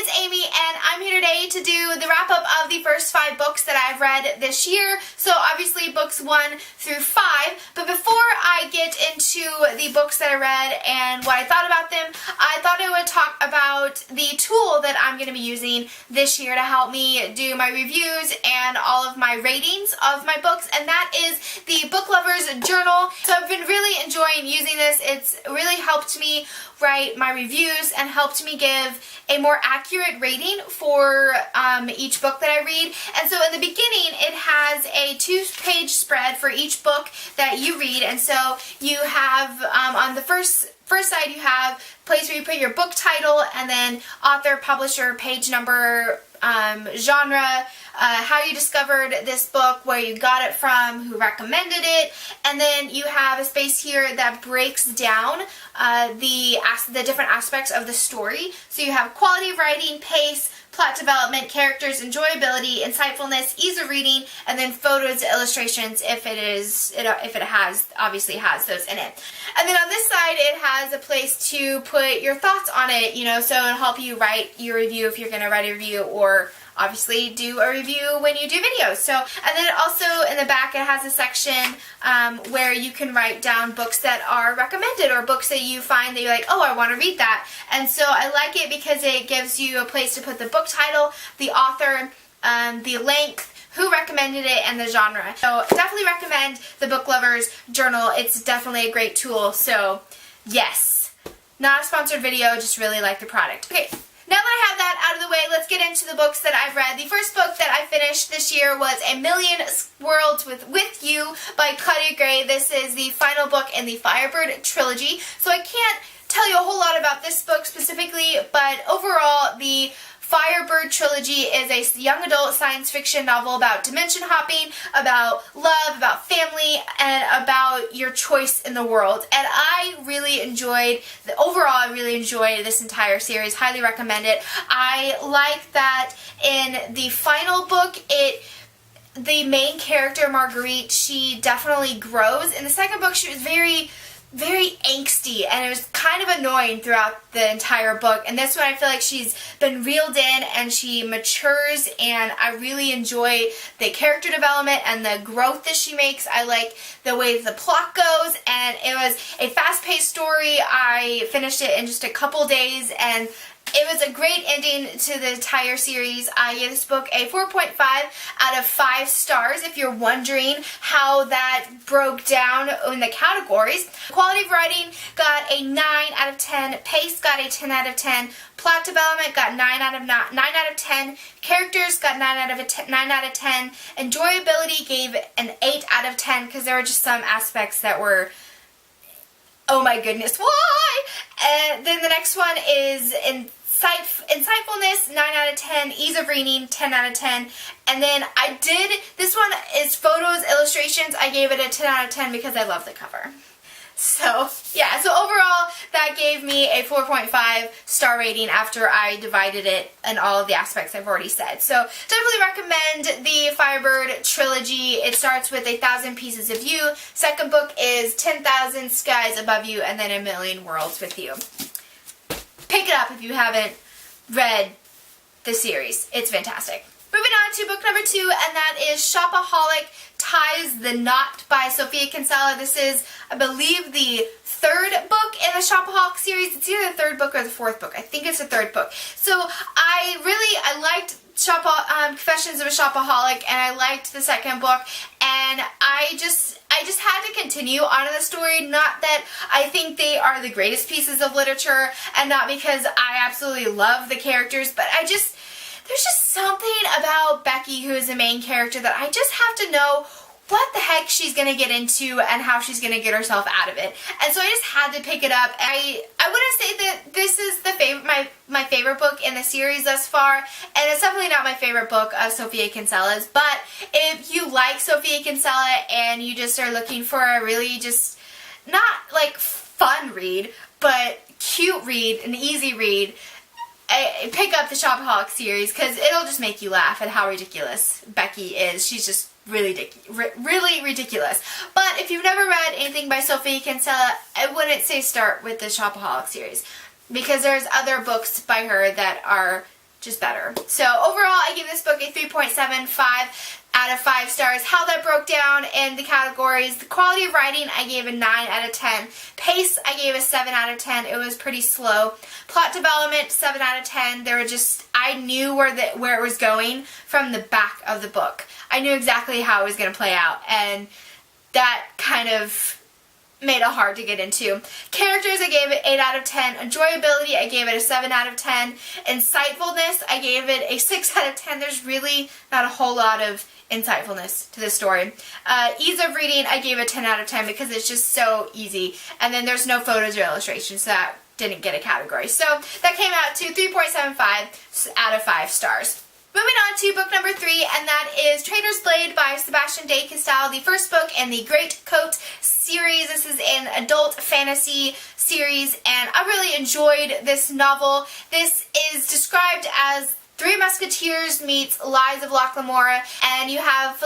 it's Amy, and I'm here today to do the wrap-up of the first 5 books that I've read this year. So obviously books 1 through 5. But before I get into the books that I read and what I thought about them, I thought I would talk about the tool that I'm going to be using this year to help me do my reviews and all of my ratings of my books, and that is the Book Lovers Journal. So I've been really enjoying using this. It's really helped me write my reviews and helped me give a more accurate rating for each book that I read. And so in the beginning it has a 2-page spread for each book that you read, and so you have on the first side you have a place where you put your book title and then author, publisher, page number, genre, how you discovered this book, where you got it from, who recommended it, and then you have a space here that breaks down the different aspects of the story. So you have quality of writing, pace, plot development, characters, enjoyability, insightfulness, ease of reading, and then photos, illustrations if it obviously has those in it. And then on this side it has a place to put your thoughts on it, so it'll help you write your review if you're going to write a review, or obviously do a review when you do videos. So, and then also in the back it has a section where you can write down books that are recommended or books that you find that you're like, oh, I want to read that. And so I like it because it gives you a place to put the book title, the author, the length, who recommended it, and the genre. So definitely recommend the Book Lovers Journal. It's definitely a great tool. So yes, not a sponsored video, just really like the product. Okay. Now that I have that out of the way, let's get into the books that I've read. The first book that I finished this year was A Million Worlds with You by Claudia Gray. This is the final book in the Firebird trilogy. So I can't tell you a whole lot about this book specifically, but overall the Firebird trilogy is a young adult science fiction novel about dimension hopping, about love, about family, and about your choice in the world. And I really enjoyed, I really enjoyed this entire series. Highly recommend it. I like that in the final book, the main character, Marguerite, she definitely grows. In the second book, she was very angsty, and it was kind of annoying throughout the entire book. And this one I feel like she's been reeled in and she matures, and I really enjoy the character development and the growth that she makes. I like the way the plot goes, and it was a fast-paced story. I finished it in just a couple days, and it was a great ending to the entire series. I give this book a 4.5 out of 5 stars if you're wondering how that broke down in the categories. Quality of writing got a 9 out of 10. Pace got a 10 out of 10. Plot development got 9 out of 10. Characters got 9 out of 10. Enjoyability gave an 8 out of 10 because there were just some aspects that were, oh my goodness, why? And then the next one is insightfulness, 9 out of 10, ease of reading, 10 out of 10, and then this one is photos, illustrations. I gave it a 10 out of 10 because I love the cover. So yeah, so overall that gave me a 4.5 star rating after I divided it in all of the aspects I've already said. So definitely recommend the Firebird trilogy. It starts with 1,000 Pieces of You. Second book is 10,000 Skies Above You, and then A Million Worlds with You. Pick it up if you haven't read the series. It's fantastic. Moving on to book number 2, and that is Shopaholic Ties the Knot by Sofia Kinsella. This is, I believe, the 3rd book in the Shopaholic series. It's either the 3rd book or the 4th book. I think it's the 3rd book. So I liked Confessions of a Shopaholic, and I liked the 2nd book, and I just had to continue on in the story. Not that I think they are the greatest pieces of literature, and not because I absolutely love the characters, but there's just something about Becky, who is the main character, that I just have to know what the heck she's going to get into and how she's going to get herself out of it. And so I just had to pick it up. I wouldn't say that this is my favorite book in the series thus far, and it's definitely not my favorite book of Sofia Kinsella's, but if you like Sofia Kinsella and you just are looking for a really just, not like fun read, but cute read, an easy read, pick up the Shopaholic series, because it'll just make you laugh at how ridiculous Becky is. She's just really ridiculous. But if you've never read anything by Sofia Kinsella, I wouldn't say start with the Shopaholic series, because there's other books by her that are just better. So overall, I give this book a 3.75 out of 5 stars. How that broke down in the categories: the quality of writing, I gave a 9 out of 10. Pace, I gave a 7 out of 10. It was pretty slow. Plot development, 7 out of 10. There were just, I knew where it was going from the back of the book. I knew exactly how it was going to play out, and that kind of made it hard to get into. Characters, I gave it 8 out of 10. Enjoyability, I gave it a 7 out of 10. Insightfulness, I gave it a 6 out of 10. There's really not a whole lot of insightfulness to this story. Ease of reading, I gave it 10 out of 10 because it's just so easy. And then there's no photos or illustrations, so that didn't get a category. So that came out to 3.75 out of 5 stars. Moving on to book number 3, and that is Traitor's Blade by Sebastian de Castell, the first book in the Great Coat series. This is an adult fantasy series, and I really enjoyed this novel. This is described as Three Musketeers meets Lies of Locke Lamora, and you have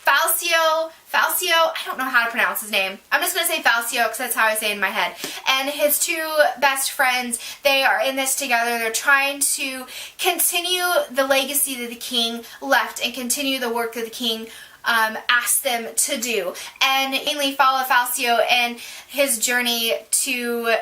Falcio, I don't know how to pronounce his name. I'm just going to say Falcio because that's how I say it in my head. And his 2 best friends, they are in this together. They're trying to continue the legacy that the king left and continue the work that the king asked them to do. And mainly follow Falcio and his journey to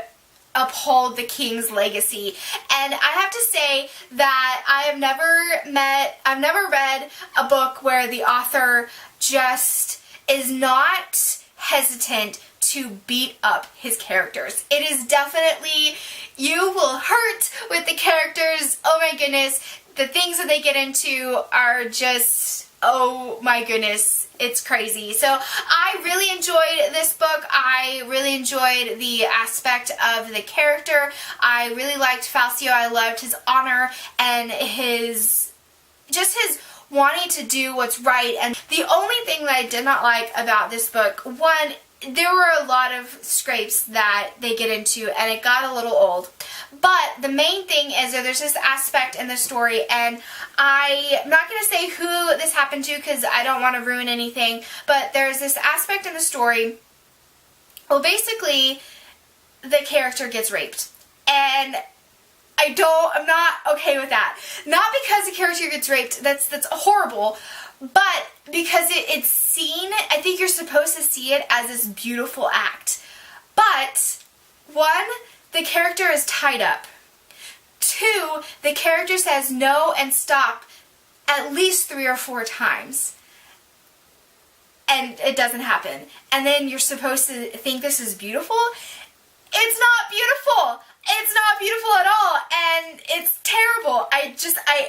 uphold the king's legacy. And I have to say that I've never read a book where the author just is not hesitant to beat up his characters. It is definitely, you will hurt with the characters. Oh my goodness, the things that they get into are just, oh my goodness, it's crazy. So I really enjoyed this book. I really enjoyed the aspect of the character. I really liked Falcio. I loved his honor and his wanting to do what's right. And the only thing that I did not like about this book, one, there were a lot of scrapes that they get into, and it got a little old. But the main thing is that there's this aspect in the story, and I'm not going to say who this happened to because I don't want to ruin anything, but there's this aspect in the story, well, basically, the character gets raped. And I'm not okay with that. Not because the character gets raped, that's horrible, but because it's seen, I think you're supposed to see it as this beautiful act. But, 1, the character is tied up. 2, the character says no and stop at least 3 or 4 times. And it doesn't happen. And then you're supposed to think this is beautiful. It's not beautiful. It's not beautiful at all, and it's terrible. I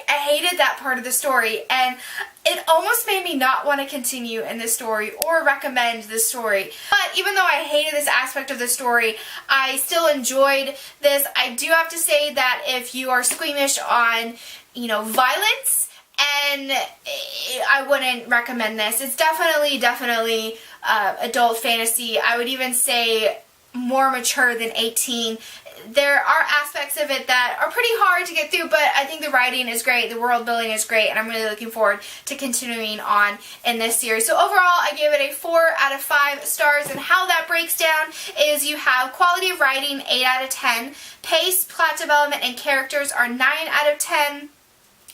hated that part of the story, and it almost made me not want to continue in this story or recommend this story. But even though I hated this aspect of the story, I still enjoyed this. I do have to say that if you are squeamish on, violence, and I wouldn't recommend this. It's definitely adult fantasy. I would even say more mature than 18. There are aspects of it that are pretty hard to get through, but I think the writing is great, the world building is great, and I'm really looking forward to continuing on in this series. So overall, I gave it a 4 out of 5 stars, and how that breaks down is you have quality of writing, 8 out of 10, pace, plot development, and characters are 9 out of 10,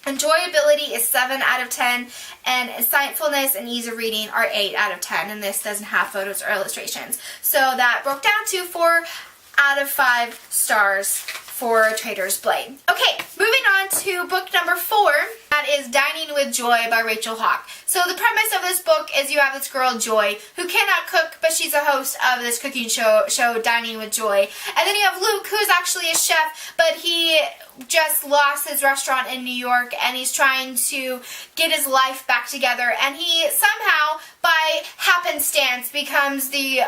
enjoyability is 7 out of 10, and insightfulness and ease of reading are 8 out of 10, and this doesn't have photos or illustrations. So that broke down to 4 out of 5 stars for Traitor's Blade. Okay, moving on to book number 4. That is Dining with Joy by Rachel Hawk. So the premise of this book is you have this girl, Joy, who cannot cook, but she's a host of this cooking show Dining with Joy. And then you have Luke, who's actually a chef, but he just lost his restaurant in New York, and he's trying to get his life back together, and he somehow, by happenstance, becomes the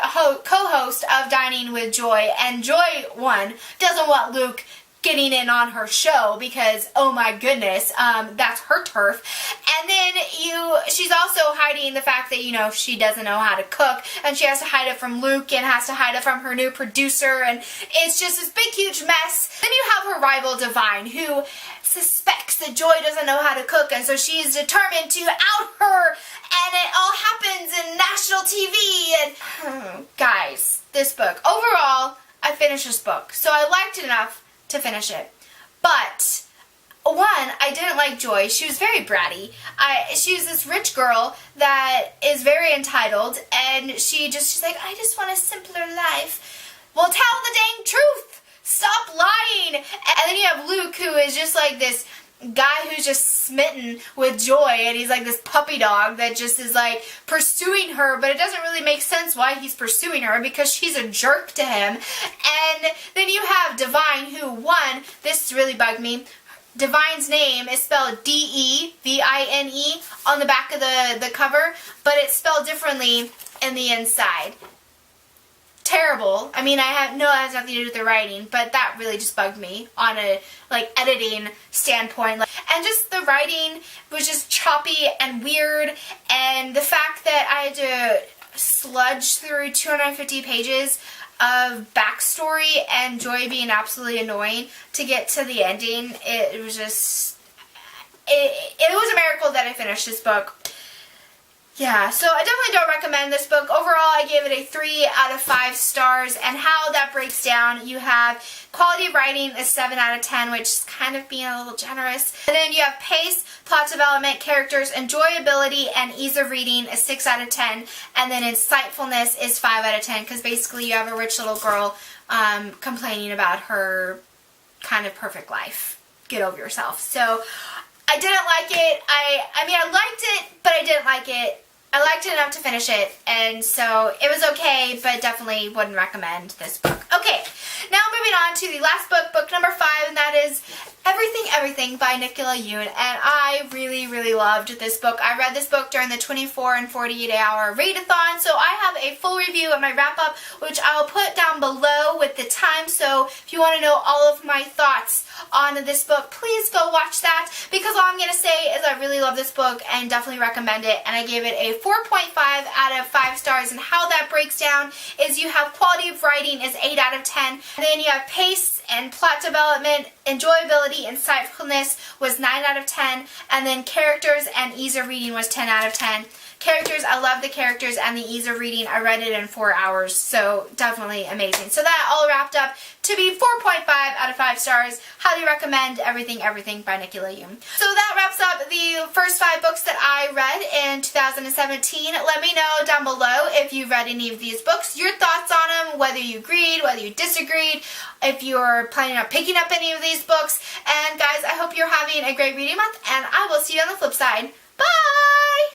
co-host of Dining with Joy, and Joy, doesn't want Luke getting in on her show because, oh my goodness, that's her turf. And then she's also hiding the fact that, she doesn't know how to cook, and she has to hide it from Luke and has to hide it from her new producer, and it's just this big, huge mess. Then you have her rival, Divine, who suspects that Joy doesn't know how to cook, and so she's determined to out her, and it all happens in national TV, and guys, this book. Overall, I finished this book, so I liked it enough to finish it. But, 1, didn't like Joy. She was very bratty. She was this rich girl that is very entitled, and she's like, I just want a simpler life. Well, tell the dang truth. Stop lying. And then you have Luke, who is just like this guy who's just smitten with Joy, and he's like this puppy dog that just is like pursuing her, but it doesn't really make sense why he's pursuing her because she's a jerk to him. And then you have Divine, who, one, this really bugged me, Divine's name is spelled D-E-V-I-N-E on the back of the cover, but it's spelled differently in the inside. Terrible. I mean, it has nothing to do with the writing, but that really just bugged me on a editing standpoint. And just the writing was just choppy and weird, and the fact that I had to sludge through 250 pages of backstory and Joy being absolutely annoying to get to the ending, it was just, it was a miracle that I finished this book. Yeah, so I definitely don't recommend this book. Overall, I gave it a 3 out of 5 stars, and how that breaks down, you have quality of writing is 7 out of 10, which is kind of being a little generous. And then you have pace, plot development, characters, enjoyability, and ease of reading is 6 out of 10, and then insightfulness is 5 out of 10, because basically you have a rich little girl complaining about her kind of perfect life. Get over yourself. So I didn't like it. I mean, I liked it, but I didn't like it. I liked it enough to finish it, and so it was okay, but definitely wouldn't recommend this book. Okay, now moving on to the last book, book number 5, and that is Everything by Nicola Yoon, and I really, really loved this book. I read this book during the 24 and 48 hour readathon, so I have a full review of my wrap-up, which I'll put down below with the time, so if you want to know all of my thoughts on this book, please go watch that, because all I'm going to say is I really love this book and definitely recommend it, and I gave it a 4.5 out of 5 stars, and how that breaks down is you have quality of writing is 8 out of 10, and then you have pace and plot development, enjoyability, and insightfulness was 9 out of 10, and then characters and ease of reading was 10 out of 10. Characters, I love the characters, and the ease of reading, I read it in 4 hours, so definitely amazing. So that all wrapped up to be 4.5 out of 5 stars. Highly recommend Everything by Nicola Yoon. So that wraps up the first 5 books that I read in 2017. Let me know down below if you've read any of these books, your thoughts on them, whether you agreed, whether you disagreed, if you're planning on picking up any of these books. And guys, I hope you're having a great reading month, and I will see you on the flip side. Bye!